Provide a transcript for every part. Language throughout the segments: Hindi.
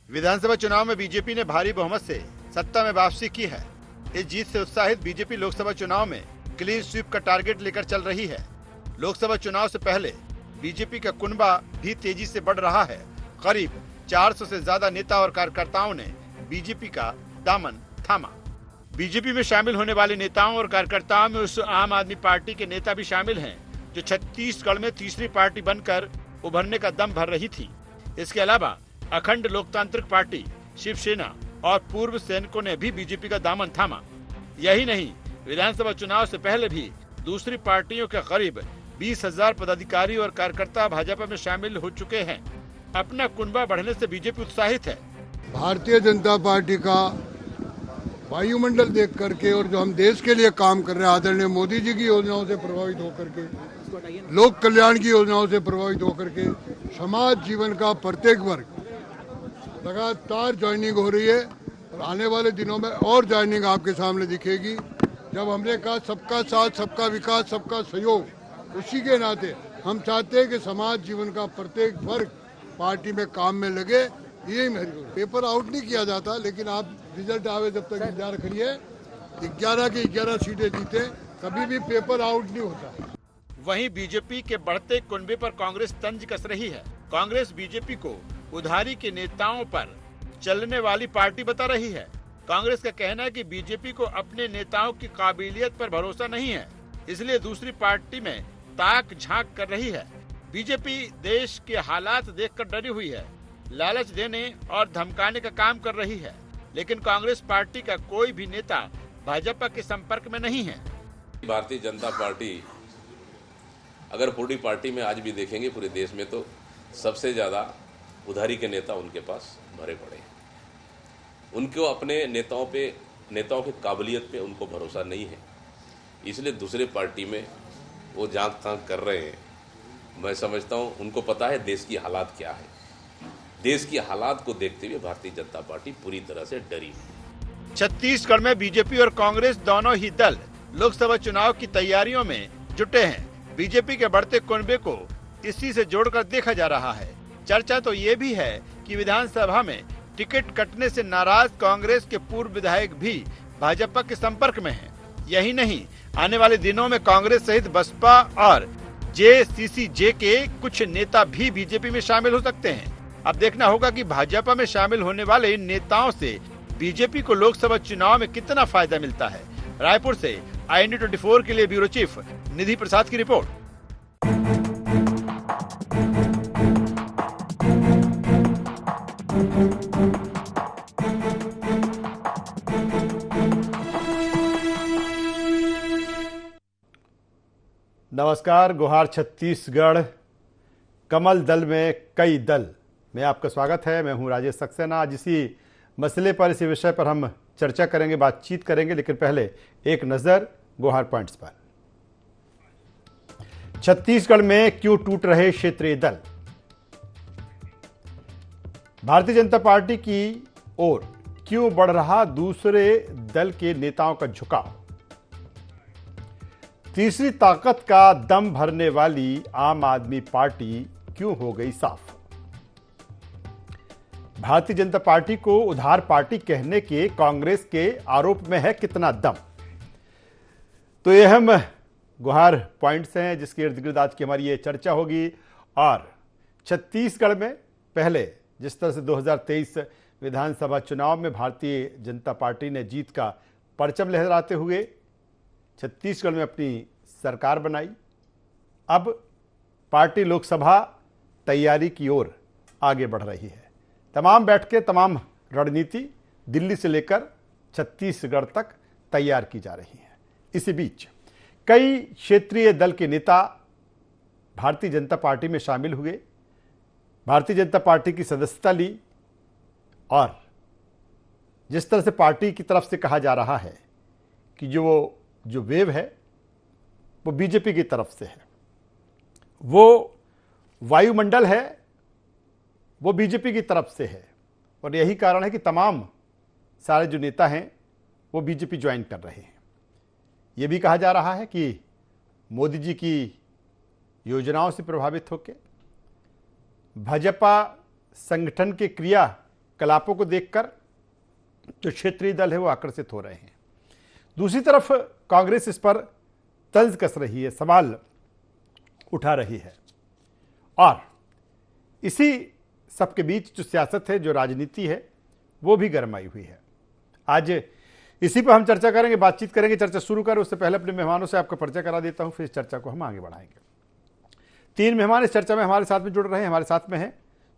विधानसभा चुनाव में बीजेपी ने भारी बहुमत से सत्ता में वापसी की है। इस जीत से उत्साहित बीजेपी लोकसभा चुनाव में क्लीन स्वीप का टारगेट लेकर चल रही है। लोकसभा चुनाव से पहले बीजेपी का कुनबा भी तेजी से बढ़ रहा है। करीब 400 से ज्यादा नेता और कार्यकर्ताओं ने बीजेपी का दामन थामा। बीजेपी में शामिल होने वाले नेताओं और कार्यकर्ताओं में उस आम आदमी पार्टी के नेता भी शामिल हैं, जो छत्तीसगढ़ में तीसरी पार्टी बनकर उभरने का दम भर रही थी। इसके अलावा अखंड लोकतांत्रिक पार्टी, शिवसेना और पूर्व सैनिकों ने भी बीजेपी का दामन थामा। यही नहीं, विधानसभा चुनाव से पहले भी दूसरी पार्टियों के करीब 20,000 पदाधिकारी और कार्यकर्ता भाजपा में शामिल हो चुके हैं। अपना कुनबा बढ़ने से बीजेपी उत्साहित है। भारतीय जनता पार्टी का वायुमंडल देख करके और जो हम देश के लिए काम कर रहे हैं, आदरणीय मोदी जी की योजनाओं से प्रभावित होकर के, लोक कल्याण की योजनाओं से प्रभावित होकर के, समाज जीवन का प्रत्येक वर्ग लगातार ज्वाइनिंग हो रही है और आने वाले दिनों में और ज्वाइनिंग आपके सामने दिखेगी। जब हमने कहा सबका साथ, सबका विकास, सबका सहयोग, उसी के नाते हम चाहते हैं कि समाज जीवन का प्रत्येक वर्ग पार्टी में काम में लगे। यही मेरी पेपर आउट नहीं किया जाता, लेकिन आप रिजल्ट आवे जब तक इंतजार करिए। 11 की 11 सीटें जीते, कभी भी पेपर आउट नहीं होता। वहीं बीजेपी के बढ़ते कुनबे पर कांग्रेस तंज कस रही है। कांग्रेस बीजेपी को उधारी के नेताओं पर चलने वाली पार्टी बता रही है। कांग्रेस का कहना है कि बीजेपी को अपने नेताओं की काबिलियत पर भरोसा नहीं है, इसलिए दूसरी पार्टी में ताक झांक कर रही है। बीजेपी देश के हालात देखकर डरी हुई है, लालच देने और धमकाने का काम कर रही है, लेकिन कांग्रेस पार्टी का कोई भी नेता भाजपा के संपर्क में नहीं है। भारतीय जनता पार्टी अगर पूरी पार्टी में आज भी देखेंगे पूरे देश में, तो सबसे ज्यादा उधारी के नेता उनके पास भरे पड़े हैं। उनको अपने नेताओं की काबिलियत पे उनको भरोसा नहीं है, इसलिए दूसरे पार्टी में वो जांच ताक कर रहे हैं। मैं समझता हूँ उनको पता है देश की हालात क्या है। देश की हालात को देखते हुए भारतीय जनता पार्टी पूरी तरह से डरी है। छत्तीसगढ़ में बीजेपी और कांग्रेस दोनों ही दल लोकसभा चुनाव की तैयारियों में जुटे हैं। बीजेपी के बढ़ते कुनबे को इसी से जोड़कर देखा जा रहा है। चर्चा तो ये भी है कि विधानसभा में टिकट कटने से नाराज कांग्रेस के पूर्व विधायक भी भाजपा के संपर्क में हैं। यही नहीं, आने वाले दिनों में कांग्रेस सहित बसपा और जेसीसीजे के कुछ नेता भी बीजेपी में शामिल हो सकते हैं। अब देखना होगा कि भाजपा में शामिल होने वाले इन नेताओं से बीजेपी को लोकसभा चुनाव में कितना फायदा मिलता है। रायपुर से IND24 के लिए ब्यूरो चीफ निधि प्रसाद की रिपोर्ट। नमस्कार, गुहार छत्तीसगढ़, कमल दल में कई दल में आपका स्वागत है। मैं हूं राजेश सक्सेना। आज इसी मसले पर, इसी विषय पर हम चर्चा करेंगे, बातचीत करेंगे, लेकिन पहले एक नजर गुहार पॉइंट्स पर। छत्तीसगढ़ में क्यों टूट रहे क्षेत्रीय दल? भारतीय जनता पार्टी की ओर क्यों बढ़ रहा दूसरे दल के नेताओं का झुकाव? तीसरी ताकत का दम भरने वाली आम आदमी पार्टी क्यों हो गई साफ? भारतीय जनता पार्टी को उधार पार्टी कहने के कांग्रेस के आरोप में है कितना दम? तो ये हम गुहार पॉइंट्स हैं जिसके इर्द गिर्द आज की हमारी ये चर्चा होगी। और छत्तीसगढ़ में पहले जिस तरह से 2023 विधानसभा चुनाव में भारतीय जनता पार्टी ने जीत का परचम लहराते हुए छत्तीसगढ़ में अपनी सरकार बनाई, अब पार्टी लोकसभा तैयारी की ओर आगे बढ़ रही है। तमाम बैठकें, तमाम रणनीति दिल्ली से लेकर छत्तीसगढ़ तक तैयार की जा रही है। इसी बीच कई क्षेत्रीय दल के नेता भारतीय जनता पार्टी में शामिल हुए, भारतीय जनता पार्टी की सदस्यता ली, और जिस तरह से पार्टी की तरफ से कहा जा रहा है कि जो वेव है वो बीजेपी की तरफ से है, वो वायुमंडल है वो बीजेपी की तरफ से है, और यही कारण है कि तमाम सारे जो नेता हैं वो बीजेपी ज्वाइन कर रहे हैं। ये भी कहा जा रहा है कि मोदी जी की योजनाओं से प्रभावित होकर, भाजपा संगठन के क्रियाकलापों को देखकर जो क्षेत्रीय दल है वो आकर्षित हो रहे हैं। दूसरी तरफ कांग्रेस इस पर तंज कस रही है, सवाल उठा रही है, और इसी सबके बीच जो सियासत है, जो राजनीति है, वो भी गरमाई हुई है। आज इसी पर हम चर्चा करेंगे, बातचीत करेंगे। चर्चा शुरू करें उससे पहले अपने मेहमानों से आपका परिचय करा देता हूं, फिर इस चर्चा को हम आगे बढ़ाएंगे। 3 मेहमान इस चर्चा में हमारे साथ में जुड़ रहे हैं। हमारे साथ में हैं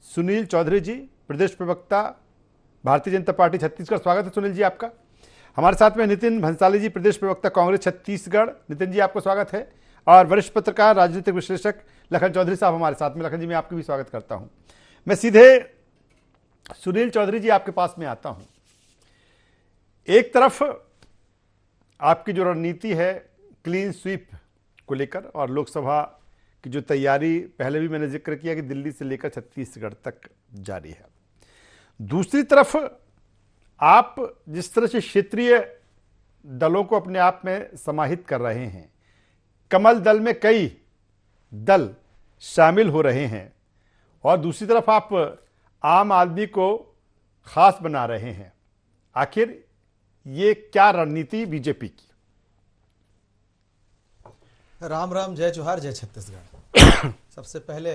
सुनील चौधरी जी, प्रदेश प्रवक्ता, भारतीय जनता पार्टी छत्तीसगढ़। स्वागत है सुनील जी आपका। हमारे साथ में नितिन भंसाली जी, प्रदेश प्रवक्ता कांग्रेस छत्तीसगढ़। नितिन जी आपका स्वागत है। और वरिष्ठ पत्रकार, राजनीतिक विश्लेषक लखन चौधरी साहब हमारे साथ में। लखन जी, मैं आपका भी स्वागत करता हूं। मैं सीधे सुनील चौधरी जी आपके पास में आता हूं। एक तरफ आपकी जो रणनीति है क्लीन स्वीप को लेकर, और लोकसभा की जो तैयारी, पहले भी मैंने जिक्र किया कि दिल्ली से लेकर छत्तीसगढ़ तक जारी है। दूसरी तरफ आप जिस तरह से क्षेत्रीय दलों को अपने आप में समाहित कर रहे हैं, कमल दल में कई दल शामिल हो रहे हैं, और दूसरी तरफ आप आम आदमी को खास बना रहे हैं। आखिर ये क्या रणनीति बीजेपी की? राम राम, जय जोहार, जय छत्तीसगढ़। सबसे पहले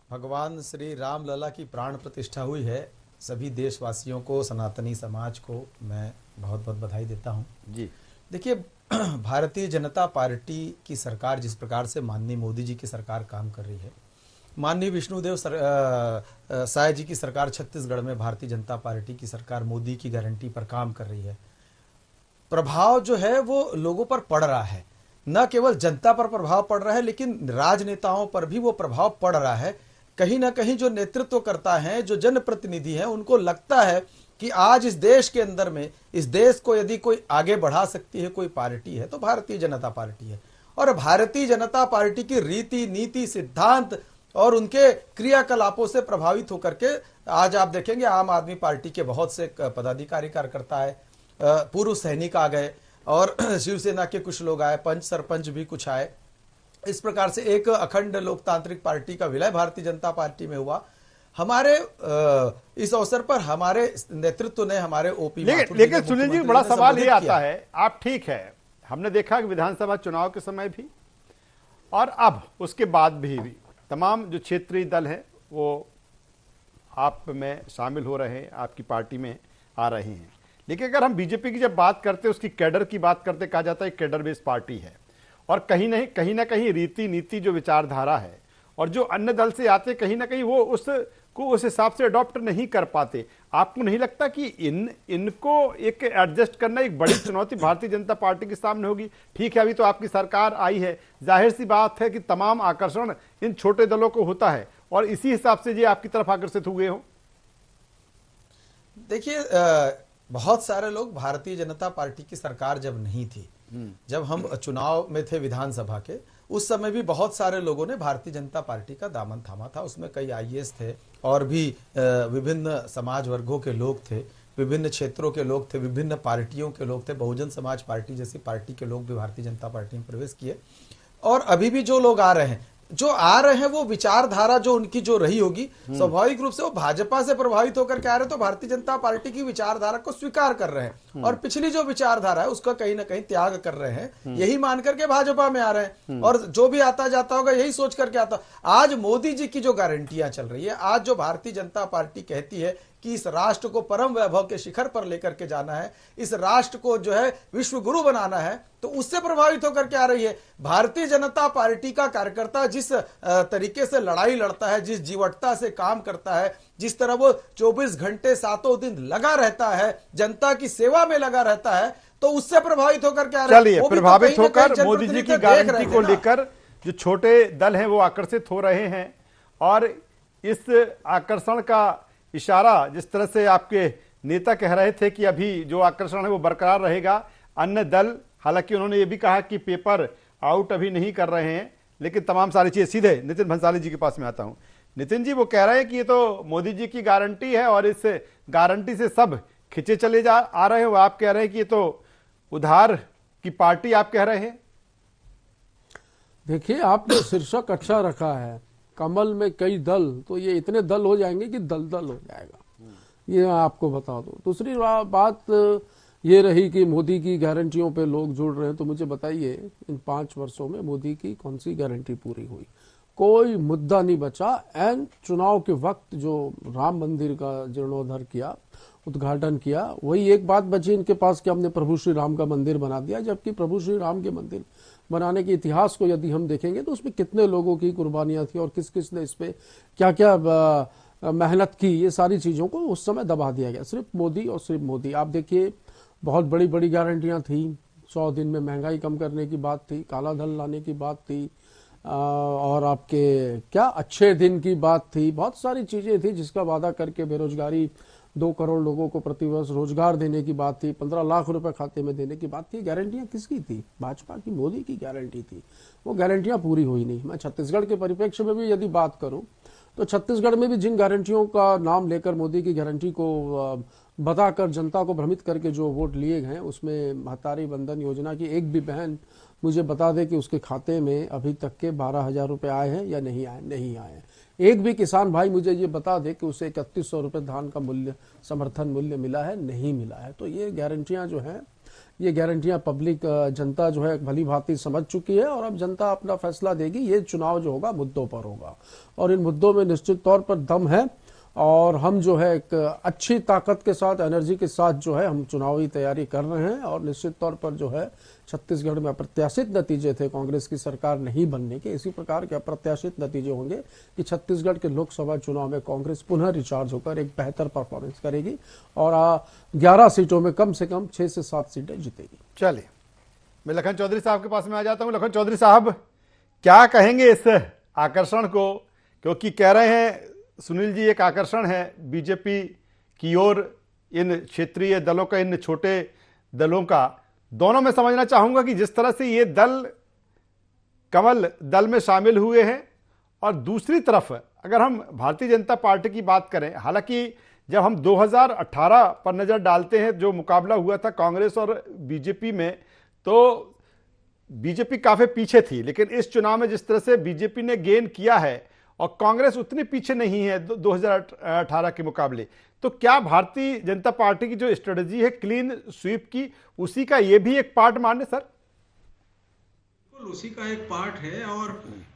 भगवान श्री राम लला की प्राण प्रतिष्ठा हुई है। सभी देशवासियों को, सनातनी समाज को मैं बहुत बहुत बधाई देता हूं जी। देखिए, भारतीय जनता पार्टी की सरकार जिस प्रकार से माननीय मोदी जी की सरकार काम कर रही है, माननीय विष्णुदेव साय जी की सरकार छत्तीसगढ़ में भारतीय जनता पार्टी की सरकार मोदी की गारंटी पर काम कर रही है। प्रभाव जो है वो लोगों पर पड़ रहा है, न केवल जनता पर प्रभाव पड़ रहा है, लेकिन राजनेताओं पर भी वो प्रभाव पड़ रहा है। कहीं ना कहीं जो नेतृत्व करता है, जो जनप्रतिनिधि हैं, उनको लगता है कि आज इस देश के अंदर में, इस देश को यदि कोई आगे बढ़ा सकती है कोई पार्टी है तो भारतीय जनता पार्टी है। और भारतीय जनता पार्टी की रीति, नीति, सिद्धांत और उनके क्रियाकलापों से प्रभावित होकर के आज आप देखेंगे आम आदमी पार्टी के बहुत से पदाधिकारी, कार्यकर्ता है, पूर्व सैनिक आ गए, और शिवसेना के कुछ लोग आए, पंच सरपंच भी कुछ आए। इस प्रकार से एक अखंड लोकतांत्रिक पार्टी का विलय भारतीय जनता पार्टी में हुआ। हमारे इस अवसर पर हमारे नेतृत्व ने, हमारे ओपी, लेकिन सुनील जी, बड़ा सवाल ये आता है, आप ठीक है, हमने देखा कि विधानसभा चुनाव के समय भी और अब उसके बाद भी तमाम जो क्षेत्रीय दल हैं वो आप में शामिल हो रहे हैं, आपकी पार्टी में आ रहे हैं। लेकिन अगर हम बीजेपी की जब बात करते हैं, उसकी कैडर की बात करते, कहा जाता है कैडर बेस्ड पार्टी है, और कहीं ना कहीं रीति नीति जो विचारधारा है, और जो अन्य दल से आते कहीं ना कहीं वो उसको उस हिसाब से अडॉप्ट नहीं कर पाते। आपको नहीं लगता कि इनको एक एडजस्ट करना एक बड़ी चुनौती भारतीय जनता पार्टी के सामने होगी? ठीक है, अभी तो आपकी सरकार आई है, जाहिर सी बात है कि तमाम आकर्षण इन छोटे दलों को होता है, और इसी हिसाब से ये आपकी तरफ आकर्षित हुए हो। देखिए, बहुत सारे लोग भारतीय जनता पार्टी की सरकार जब नहीं थी, जब हम चुनाव में थे विधानसभा के, उस समय भी बहुत सारे लोगों ने भारतीय जनता पार्टी का दामन थामा था। उसमें कई आईएएस थे, और भी विभिन्न समाज वर्गों के लोग थे, विभिन्न क्षेत्रों के लोग थे, विभिन्न पार्टियों के लोग थे। बहुजन समाज पार्टी जैसी पार्टी के लोग भी भारतीय जनता पार्टी में प्रवेश किए। और अभी भी जो लोग आ रहे हैं, वो विचारधारा जो उनकी जो रही होगी, स्वाभाविक रूप से वो भाजपा से प्रभावित होकर के आ रहे हैं, तो भारतीय जनता पार्टी की विचारधारा को स्वीकार कर रहे हैं, और पिछली जो विचारधारा है उसका कहीं ना कहीं त्याग कर रहे हैं, यही मान करके भाजपा में आ रहे हैं। और जो भी आता जाता होगा यही सोच करके आता। आज मोदी जी की जो गारंटियां चल रही है, आज जो भारतीय जनता पार्टी कहती है कि इस राष्ट्र को परम वैभव के शिखर पर लेकर के जाना है, इस राष्ट्र को जो है विश्व गुरु बनाना है, तो उससे प्रभावित होकर के आ रही है। भारतीय जनता पार्टी का कार्यकर्ता जिस तरीके से लड़ाई लड़ता है, जिस जीवटता से काम करता है, जिस तरह वो 24 घंटे 7 दिन लगा रहता है, जनता की सेवा में लगा रहता है, तो उससे प्रभावित होकर के आ रहे हैं। चलिए, प्रभावित होकर मोदी जी की गारंटी को लेकर जो छोटे दल हैं वो आकर्षित हो रहे हैं, और इस आकर्षण का इशारा जिस तरह से आपके नेता कह रहे थे कि अभी जो आकर्षण है वो बरकरार रहेगा। अन्य दल, हालांकि उन्होंने ये भी कहा कि पेपर आउट अभी नहीं कर रहे हैं, लेकिन तमाम सारी चीजें। सीधे नितिन भंसाली जी के पास में आता हूं। नितिन जी, वो कह रहे हैं कि ये तो मोदी जी की गारंटी है और इस गारंटी से सब खिंचे चले आ रहे हो। आप कह रहे हैं कि ये तो उधार की पार्टी, आप कह रहे हैं। देखिए, आपने शीर्षक अच्छा रखा है, कमल में कई दल, तो ये इतने दल हो जाएंगे कि दलदल हो जाएगा, ये मैं आपको बता दूं। दूसरी बात ये रही कि मोदी की गारंटियों पे लोग जुड़ रहे हैं, तो मुझे बताइए इन 5 वर्षों में मोदी की कौन सी गारंटी पूरी हुई? कोई मुद्दा नहीं बचा। एंड चुनाव के वक्त जो राम मंदिर का जीर्णोद्धार किया, उद्घाटन किया, वही एक बात बची इनके पास कि हमने प्रभु श्री राम का मंदिर बना दिया, जबकि प्रभु श्री राम के मंदिर बनाने के इतिहास को यदि हम देखेंगे तो उसमें कितने लोगों की कुर्बानियां थी और किस किस ने इस पे क्या क्या मेहनत की, ये सारी चीजों को उस समय दबा दिया गया। सिर्फ मोदी और सिर्फ मोदी। आप देखिए, बहुत बड़ी बड़ी गारंटियां थी। 100 दिन में महंगाई कम करने की बात थी, काला धन लाने की बात थी, और आपके क्या अच्छे दिन की बात थी। बहुत सारी चीजें थी जिसका वादा करके बेरोजगारी 2 करोड़ लोगों को प्रतिवर्ष रोजगार देने की बात थी, 15 लाख रुपए खाते में देने की बात थी। गारंटियां किसकी थी? भाजपा की, मोदी की गारंटी थी। वो गारंटियां पूरी हुई नहीं। मैं छत्तीसगढ़ के परिप्रेक्ष्य में भी यदि बात करूं तो छत्तीसगढ़ में भी जिन गारंटियों का नाम लेकर मोदी की गारंटी को बताकर जनता को भ्रमित करके जो वोट लिए गए, उसमें महतारी बंधन योजना की एक भी बहन मुझे बता दे कि उसके खाते में अभी तक के 12,000 रुपए आए हैं या नहीं आए? नहीं आए। एक भी किसान भाई मुझे ये बता दे कि उसे 3100 रुपए धान का मूल्य, समर्थन मूल्य मिला है? नहीं मिला है। तो ये गारंटियां जो हैं, ये गारंटियां पब्लिक, जनता जो है भली भांति समझ चुकी है, और अब जनता अपना फैसला देगी। ये चुनाव जो होगा मुद्दों पर होगा, और इन मुद्दों में निश्चित तौर पर दम है, और हम जो है एक अच्छी ताकत के साथ, एनर्जी के साथ जो है हम चुनावी तैयारी कर रहे हैं। और निश्चित तौर पर जो है छत्तीसगढ़ में अप्रत्याशित नतीजे थे कांग्रेस की सरकार नहीं बनने के, इसी प्रकार के अप्रत्याशित नतीजे होंगे कि छत्तीसगढ़ के लोकसभा चुनाव में कांग्रेस पुनः रिचार्ज होकर एक बेहतर परफॉर्मेंस करेगी और 11 सीटों में कम से कम 6 से 7 सीटें जीतेगी। चलिए, मैं लखन चौधरी साहब के पास में आ जाता हूं। लखन चौधरी साहब, क्या कहेंगे इस आकर्षण को? क्योंकि कह रहे हैं सुनील जी, एक आकर्षण है बीजेपी की ओर इन क्षेत्रीय दलों का, इन छोटे दलों का। दोनों में समझना चाहूंगा कि जिस तरह से ये दल कमल दल में शामिल हुए हैं, और दूसरी तरफ अगर हम भारतीय जनता पार्टी की बात करें, हालांकि जब हम 2018 पर नजर डालते हैं, जो मुकाबला हुआ था कांग्रेस और बीजेपी में, तो बीजेपी काफी पीछे थी। लेकिन इस चुनाव में जिस तरह से बीजेपी ने गेन किया है और कांग्रेस उतनी पीछे नहीं है 2018 के मुकाबले, तो क्या भारतीय जनता पार्टी की जो स्ट्रेटजी है क्लीन स्वीप की, उसी का ये भी एक पार्ट माने सर? बिल्कुल उसी का एक पार्ट है। और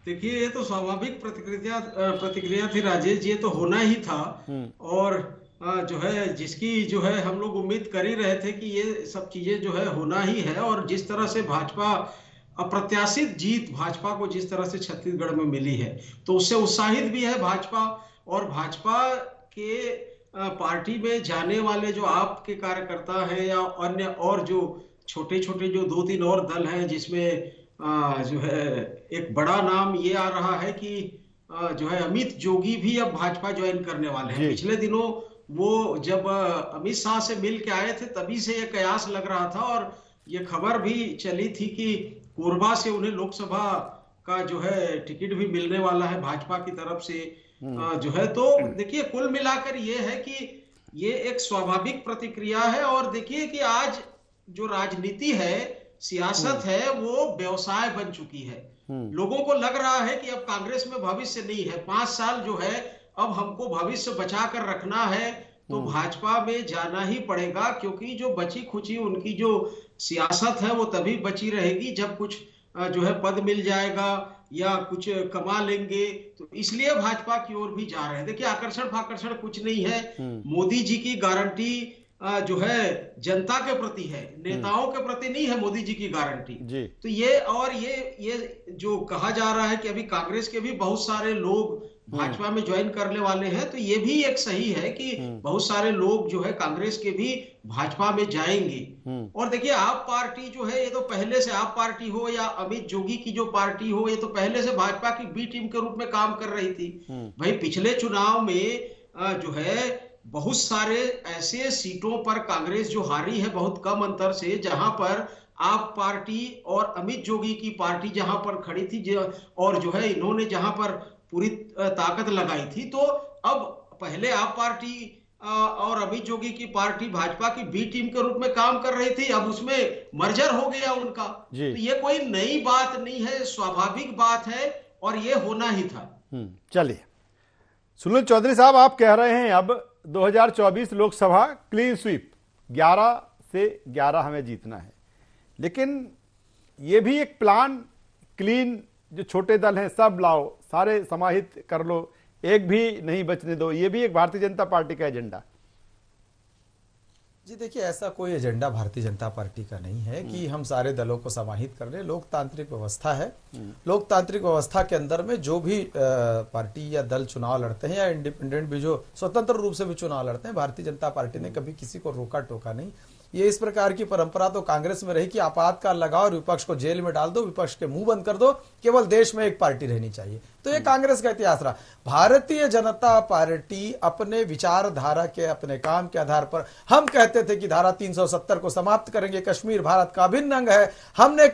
देखिए, ये तो स्वाभाविक प्रतिक्रिया थी राजेश जी, ये तो होना ही था। और जो है जिसकी जो है हम लोग उम्मीद कर ही रहे थे कि ये सब चीजें जो है होना ही है। और जिस तरह से भाजपा, अप्रत्याशित जीत भाजपा को जिस तरह से छत्तीसगढ़ में मिली है, तो उससे उत्साहित भी है भाजपा। और भाजपा के पार्टी में जाने वाले जो आपके कार्यकर्ता हैं या अन्य और जो छोटे छोटे जो 2-3 और दल हैं, जिसमें जो है एक बड़ा नाम ये आ रहा है कि जो है अमित जोगी भी अब भाजपा ज्वाइन करने वाले हैं। पिछले दिनों वो जब अमित शाह से मिल के आए थे, तभी से ये कयास लग रहा था, और ये खबर भी चली थी कि कोरबा से उन्हें लोकसभा का जो है टिकट भी मिलने वाला है भाजपा की तरफ से जो है। तो देखिए, कुल मिलाकर ये है कि ये एक स्वाभाविक प्रतिक्रिया है। और देखिए कि आज जो राजनीति है, सियासत है, वो व्यवसाय बन चुकी है। लोगों को लग रहा है कि अब कांग्रेस में भविष्य नहीं है, 5 साल जो है अब हमको भविष्य बचा कर रखना है, तो भाजपा में जाना ही पड़ेगा। क्योंकि जो बची खुची उनकी जो सियासत है वो तभी बची रहेगी जब कुछ जो है पद मिल जाएगा या कुछ कमा लेंगे। तो इसलिए भाजपा की ओर भी जा रहे हैं। देखिए, आकर्षण फाकर्षण कुछ नहीं है। मोदी जी की गारंटी जो है जनता के प्रति है, नेताओं के प्रति नहीं है मोदी जी की गारंटी। तो ये जो कहा जा रहा है कि अभी कांग्रेस के भी बहुत सारे लोग भाजपा में ज्वाइन करने वाले हैं, तो ये भी एक सही है कि बहुत सारे लोग जो है कांग्रेस के भी भाजपा में जाएंगे। और देखिए, आप पार्टी जो है, ये तो पहले से आप पार्टी हो या अमित जोगी की जो पार्टी हो, ये तो पहले से भाजपा की बी टीम के रूप में काम कर रही थी। भाई, पिछले चुनाव में जो है बहुत सारे ऐसे सीटों पर कांग्रेस जो हारी है बहुत कम अंतर से, जहां पर आप पार्टी और अमित जोगी की पार्टी जहां पर खड़ी थी, और जो है इन्होंने जहां पर पूरी ताकत लगाई थी। तो अब पहले आप पार्टी और अमित जोगी की पार्टी भाजपा की बी टीम के रूप में काम कर रही थी, अब उसमें मर्जर हो गया उनका। तो ये कोई नई बात नहीं है, स्वाभाविक बात है और ये होना ही था। चलिए सुनील चौधरी साहब, आप कह रहे हैं अब 2024 लोकसभा क्लीन स्वीप, 11 से 11 हमें जीतना है, लेकिन ये भी एक प्लान क्लीन, जो छोटे दल हैं सब लाओ, सारे समाहित कर लो, एक भी नहीं बचने दो, ये भी एक भारतीय जनता पार्टी का एजेंडा। जी देखिए, ऐसा कोई एजेंडा भारतीय जनता पार्टी का नहीं है कि हम सारे दलों को समाहित कर लें। लोकतांत्रिक व्यवस्था है, लोकतांत्रिक व्यवस्था के अंदर में जो भी पार्टी या दल चुनाव लड़ते हैं या इंडिपेंडेंट भी जो स्वतंत्र रूप से भी चुनाव लड़ते हैं, भारतीय जनता पार्टी ने कभी किसी को रोका टोका नहीं। ये इस प्रकार की परंपरा तो कांग्रेस में रही कि आपातकाल लगाओ और विपक्ष को जेल में डाल दो, विपक्ष के मुंह बंद कर दो, केवल देश में एक पार्टी रहनी चाहिए। तो ये कांग्रेस का इतिहास रहा। भारतीय जनता पार्टी अपने विचारधारा के, अपने काम के आधार पर, हम कहते थे कि धारा 370 को समाप्त करेंगे, कश्मीर भारत का अभिन्न अंग है। हमने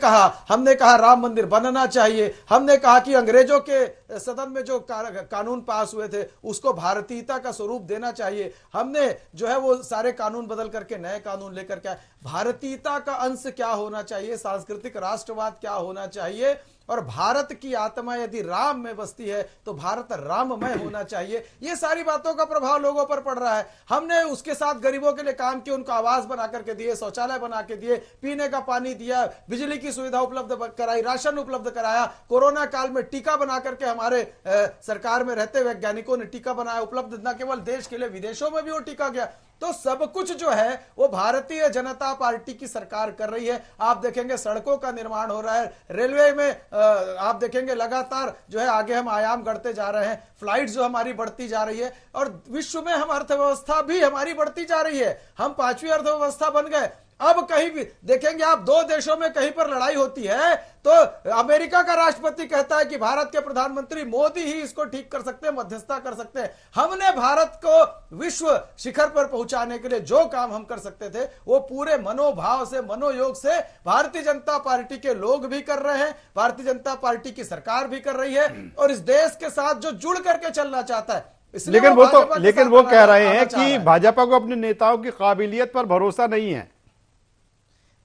कहा राम मंदिर बनना चाहिए। हमने कहा कि अंग्रेजों के सदन में जो कानून पास हुए थे उसको भारतीयता का स्वरूप देना चाहिए। हमने जो है वो सारे कानून बदल करके नए कानून लेकर के भारतीयता का अंश क्या होना चाहिए, सांस्कृतिक राष्ट्रवाद क्या होना चाहिए, और भारत की आत्मा यदि राम में बसती है तो भारत राममय होना चाहिए। ये सारी बातों का प्रभाव लोगों पर पड़ रहा है। हमने उसके साथ गरीबों के लिए काम किया, उनको आवास बना करके दिए, शौचालय बना के दिए, पीने का पानी दिया, बिजली की सुविधा उपलब्ध कराई, राशन उपलब्ध कराया। कोरोना काल में टीका बना करके हमारे सरकार में रहते वैज्ञानिकों ने टीका बनाया, उपलब्ध न केवल देश के लिए विदेशों में भी वो टीका गया। तो सब कुछ जो है वो भारतीय जनता पार्टी की सरकार कर रही है। आप देखेंगे सड़कों का निर्माण हो रहा है, रेलवे में आप देखेंगे लगातार जो है आगे हम आयाम गढ़ते जा रहे हैं, फ्लाइट जो हमारी बढ़ती जा रही है, और विश्व में हम अर्थव्यवस्था भी हमारी बढ़ती जा रही है। हम 5वीं अर्थव्यवस्था बन गए। अब कहीं भी देखेंगे आप, दो देशों में कहीं पर लड़ाई होती है तो अमेरिका का राष्ट्रपति कहता है कि भारत के प्रधानमंत्री मोदी ही इसको ठीक कर सकते हैं, मध्यस्थता कर सकते हैं। हमने भारत को विश्व शिखर पर पहुंचाने के लिए जो काम हम कर सकते थे वो पूरे मनोभाव से, मनोयोग से भारतीय जनता पार्टी के लोग भी कर रहे हैं, भारतीय जनता पार्टी की सरकार भी कर रही है, और इस देश के साथ जो जुड़ करके चलना चाहता है। लेकिन वो कह रहे हैं कि भाजपा को अपने नेताओं की काबिलियत पर भरोसा नहीं है।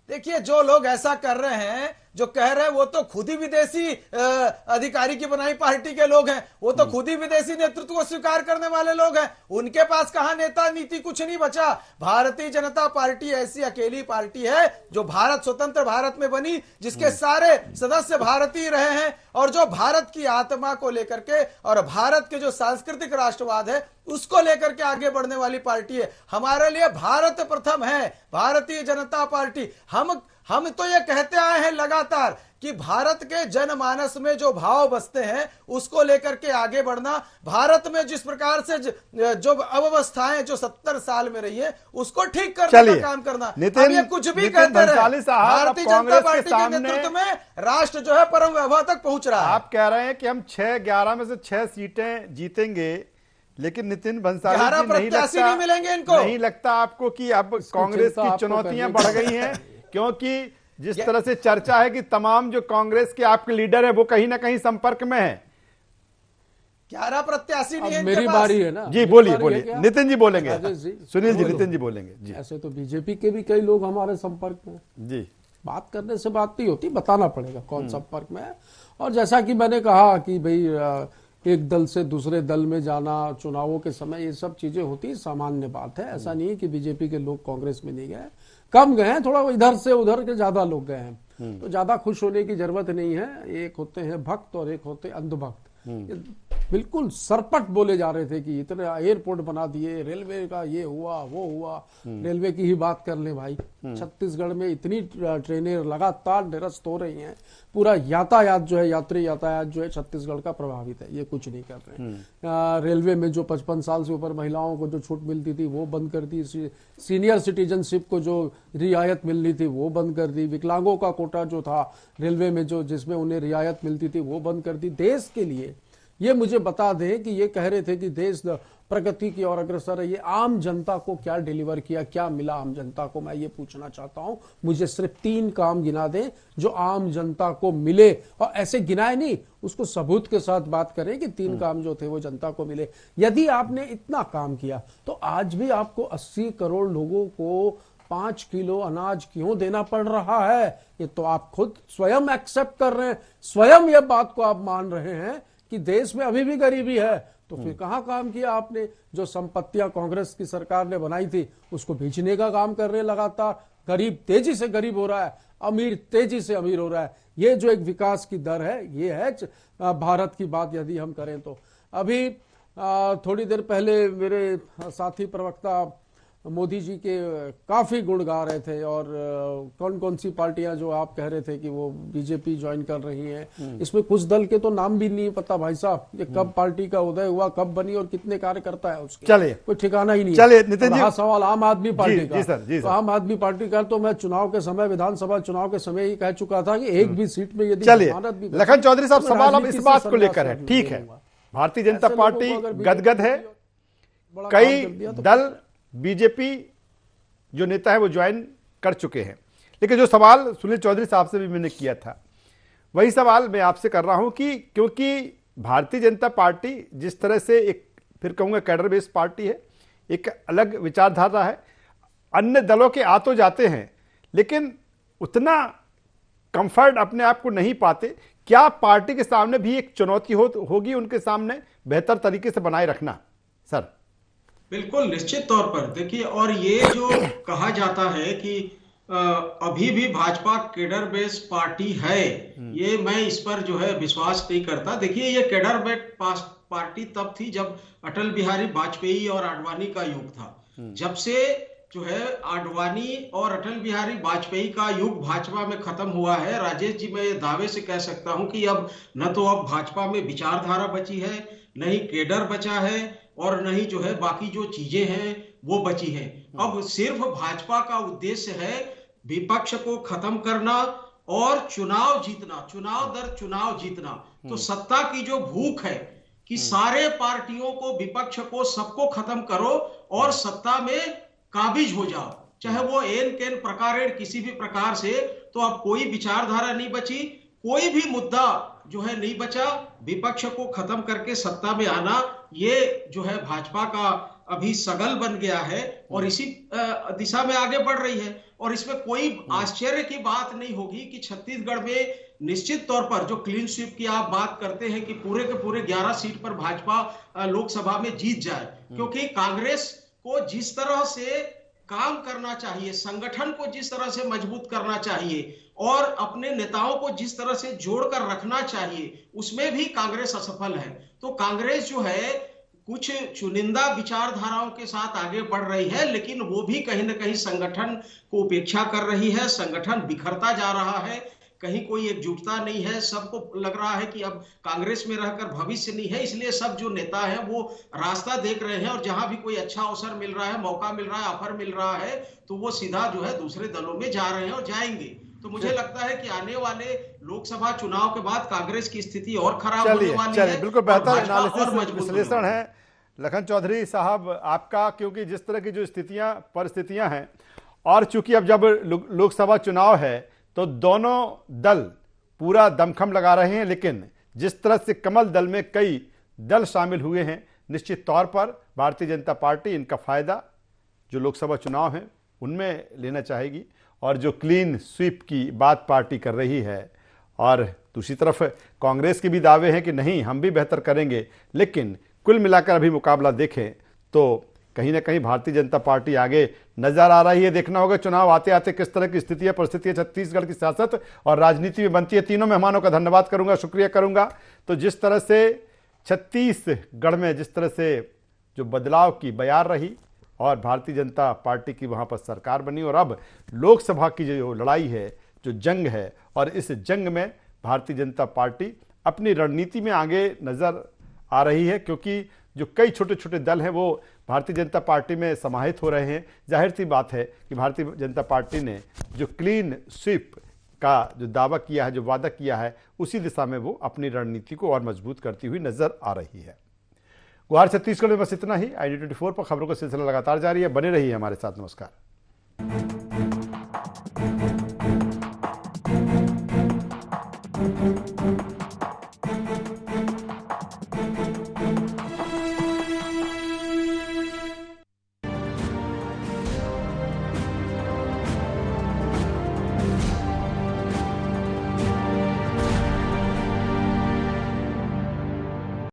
देखिए, जो लोग ऐसा कर रहे हैं, जो कह रहे हैं, वो तो खुद ही विदेशी अधिकारी की बनाई पार्टी के लोग हैं। वो तो खुद ही विदेशी नेतृत्व को स्वीकार करने वाले लोग हैं। उनके पास कहां नेता नीति, कुछ नहीं बचा। भारतीय जनता पार्टी ऐसी अकेली पार्टी है जो भारत, स्वतंत्र भारत में बनी, जिसके सारे सदस्य भारतीय रहे हैं, और जो भारत की आत्मा को लेकर के और भारत के जो सांस्कृतिक राष्ट्रवाद है उसको लेकर के आगे बढ़ने वाली पार्टी है। हमारे लिए भारत प्रथम है भारतीय जनता पार्टी। हम तो ये कहते आए हैं लगातार कि भारत के जनमानस में जो भाव बसते हैं उसको लेकर के आगे बढ़ना, भारत में जिस प्रकार से जो अव्यवस्थाएं जो 70 साल में रही है उसको ठीक करने का काम करना। नितिन, ये कुछ भी कहते रहे, भारतीय जनता पार्टी के नेतृत्व में राष्ट्र जो है परम वैभव तक पहुंच रहा है। आप कह रहे हैं कि हम 11 में से 6 सीटें जीतेंगे, लेकिन नितिन भंसाली जी नहीं मिलेंगे इनको। नहीं लगता आपको कि अब कांग्रेस की चुनौतियां बढ़ गई हैं? क्योंकि जिस तरह से चर्चा है कि तमाम जो कांग्रेस के आपके लीडर है वो कहीं ना कहीं संपर्क में है। 11 प्रत्याशी नहीं है। मेरी बारी है ना? जी बोलिए नितिन जी बोलेंगे, सुनील जी, नितिन जी बोलेंगे जी। ऐसे तो बीजेपी के भी कई लोग हमारे संपर्क में जी। बात करने से बात नहीं होती, बताना पड़ेगा कौन संपर्क में है। और जैसा कि मैंने कहा कि भाई एक दल से दूसरे दल में जाना चुनावों के समय, ये सब चीजें होती, सामान्य बात है। ऐसा नहीं है कि बीजेपी के लोग कांग्रेस में नहीं गए, कम गए हैं, थोड़ा इधर से उधर के ज्यादा लोग गए हैं। तो ज्यादा खुश होने की जरूरत नहीं है। एक होते हैं भक्त और एक होते अंधभक्त। बिल्कुल सरपट बोले जा रहे थे कि इतने एयरपोर्ट बना दिए, रेलवे का ये हुआ वो हुआ। रेलवे की ही बात कर ले भाई, छत्तीसगढ़ में इतनी ट्रेनें लगातार निरस्त हो रही हैं, पूरा यातायात जो है, यात्री यातायात जो है छत्तीसगढ़ का प्रभावित है। ये कुछ नहीं कर रहे हैं। रेलवे में जो 55 साल से ऊपर महिलाओं को जो छूट मिलती थी वो बंद कर दी, सीनियर सिटीजनशिप को जो रियायत मिलनी थी वो बंद कर दी, विकलांगों का कोटा जो था रेलवे में जो जिसमें उन्हें रियायत मिलती थी वो बंद कर दी। देश के लिए ये मुझे बता दें कि ये कह रहे थे कि देश प्रगति की ओर अग्रसर रही है। आम जनता को क्या डिलीवर किया, क्या मिला आम जनता को, मैं ये पूछना चाहता हूं। मुझे सिर्फ 3 काम गिना दें जो आम जनता को मिले, और ऐसे गिनाए नहीं, उसको सबूत के साथ बात करें कि 3 काम जो थे वो जनता को मिले। यदि आपने इतना काम किया तो आज भी आपको 80 करोड़ लोगों को 5 किलो अनाज क्यों देना पड़ रहा है? ये तो आप खुद स्वयं एक्सेप्ट कर रहे हैं, स्वयं ये बात को आप मान रहे हैं कि देश में अभी भी गरीबी है। तो फिर कहां काम किया आपने? जो संपत्तियां कांग्रेस की सरकार ने बनाई थी उसको बेचने का काम कर रहे लगातार। गरीब तेजी से गरीब हो रहा है, अमीर तेजी से अमीर हो रहा है। ये जो एक विकास की दर है, ये है भारत की बात यदि हम करें तो। अभी थोड़ी देर पहले मेरे साथी प्रवक्ता मोदी जी के काफी गुण गा रहे थे, और कौन कौन सी पार्टियां जो आप कह रहे थे कि वो बीजेपी ज्वाइन कर रही हैं, इसमें कुछ दल के तो नाम भी नहीं पता भाई साहब, ये कब पार्टी का उदय हुआ, कब बनी और कितने कार्यकर्ता है उसके, चलिए कोई ठिकाना ही नहीं चलिए है। नितिन जी, सवाल आम आदमी पार्टी का, जी सर, तो आम आदमी पार्टी का तो मैं चुनाव के समय, विधानसभा चुनाव के समय ही कह चुका था कि एक भी सीट में यदि चलिए लखन चौधरी साहब, सवाल अब इस बात को लेकर है, ठीक है, भारतीय जनता पार्टी गदगद है, कई दल बीजेपी जो नेता है वो ज्वाइन कर चुके हैं, लेकिन जो सवाल सुनील चौधरी साहब से भी मैंने किया था वही सवाल मैं आपसे कर रहा हूं कि क्योंकि भारतीय जनता पार्टी जिस तरह से एक, फिर कहूंगा कैडर बेस्ड पार्टी है, एक अलग विचारधारा है, अन्य दलों के आ तो जाते हैं लेकिन उतना कंफर्ट अपने आप को नहीं पाते। क्या पार्टी के सामने भी एक चुनौती होगी उनके सामने बेहतर तरीके से बनाए रखना? सर बिल्कुल निश्चित तौर पर देखिए, और ये जो कहा जाता है कि अभी भी भाजपा केडर बेस्ड पार्टी है, ये मैं इस पर जो है विश्वास नहीं करता। देखिए ये केडर बेस्ड पार्टी तब थी जब अटल बिहारी वाजपेयी और आडवाणी का युग था। जब से जो है आडवाणी और अटल बिहारी वाजपेयी का युग भाजपा में खत्म हुआ है, राजेश जी, मैं दावे से कह सकता हूं कि अब न तो अब भाजपा में विचारधारा बची है, न ही केडर बचा है, और नहीं जो है बाकी जो चीजें हैं वो बची हैं। अब सिर्फ भाजपा का उद्देश्य है विपक्ष को खत्म करना और चुनाव जीतना, चुनाव दर चुनाव जीतना। तो सत्ता की जो भूख है कि सारे पार्टियों को, विपक्ष को, सबको खत्म करो और सत्ता में काबिज हो जाओ, चाहे वो एन केन प्रकारेण किसी भी प्रकार से। तो अब कोई विचारधारा नहीं बची, कोई भी मुद्दा जो है नहीं बचा। विपक्ष को खत्म करके सत्ता में आना, ये जो है भाजपा का अभी सगल बन गया है और इसी दिशा में आगे बढ़ रही है। और इसमें कोई आश्चर्य की बात नहीं होगी कि छत्तीसगढ़ में निश्चित तौर पर जो क्लीन स्वीप की आप बात करते हैं कि पूरे के पूरे 11 सीट पर भाजपा लोकसभा में जीत जाए, क्योंकि कांग्रेस को जिस तरह से काम करना चाहिए, संगठन को जिस तरह से मजबूत करना चाहिए और अपने नेताओं को जिस तरह से जोड़कर रखना चाहिए, उसमें भी कांग्रेस असफल है। तो कांग्रेस जो है कुछ चुनिंदा विचारधाराओं के साथ आगे बढ़ रही है, लेकिन वो भी कहीं ना कहीं संगठन को उपेक्षा कर रही है, संगठन बिखरता जा रहा है, कहीं कोई एकजुटता नहीं है। सबको लग रहा है कि अब कांग्रेस में रहकर भविष्य नहीं है, इसलिए सब जो नेता हैं वो रास्ता देख रहे हैं और जहां भी कोई अच्छा अवसर मिल रहा है, मौका मिल रहा है, ऑफर मिल रहा है, तो वो सीधा जो है दूसरे दलों में जा रहे हैं और जाएंगे। तो मुझे लगता है कि आने वाले लोकसभा चुनाव के बाद कांग्रेस की स्थिति और खराब होने वाली है। बिल्कुल बेहतर एनालिसिस विश्लेषण है लखन चौधरी साहब आपका, क्योंकि जिस तरह की जो परिस्थितियां हैं, और चूंकि अब जब लोकसभा चुनाव है तो दोनों दल पूरा दमखम लगा रहे हैं, लेकिन जिस तरह से कमल दल में कई दल शामिल हुए हैं, निश्चित तौर पर भारतीय जनता पार्टी इनका फायदा जो लोकसभा चुनाव है उनमें लेना चाहेगी। और जो क्लीन स्वीप की बात पार्टी कर रही है, और दूसरी तरफ कांग्रेस के भी दावे हैं कि नहीं हम भी बेहतर करेंगे, लेकिन कुल मिलाकर अभी मुकाबला देखें तो कहीं ना कहीं भारतीय जनता पार्टी आगे नजर आ रही है। देखना होगा चुनाव आते आते किस तरह की स्थितियां, परिस्थितियां छत्तीसगढ़ की सियासत और राजनीति में बनती है। तीनों मेहमानों का धन्यवाद करूंगा, शुक्रिया करूंगा। तो जिस तरह से छत्तीसगढ़ में जिस तरह से जो बदलाव की बयार रही और भारतीय जनता पार्टी की वहां पर सरकार बनी, और अब लोकसभा की जो लड़ाई है, जो जंग है, और इस जंग में भारतीय जनता पार्टी अपनी रणनीति में आगे नजर आ रही है, क्योंकि जो कई छोटे छोटे दल हैं वो भारतीय जनता पार्टी में समाहित हो रहे हैं। जाहिर सी बात है कि भारतीय जनता पार्टी ने जो क्लीन स्वीप का जो दावा किया है, जो वादा किया है, उसी दिशा में वो अपनी रणनीति को और मजबूत करती हुई नजर आ रही है। गुहार छत्तीसगढ़ में बस इतना ही। ID24 पर खबरों का सिलसिला लगातार जारी है, बने रहिए हमारे साथ। नमस्कार।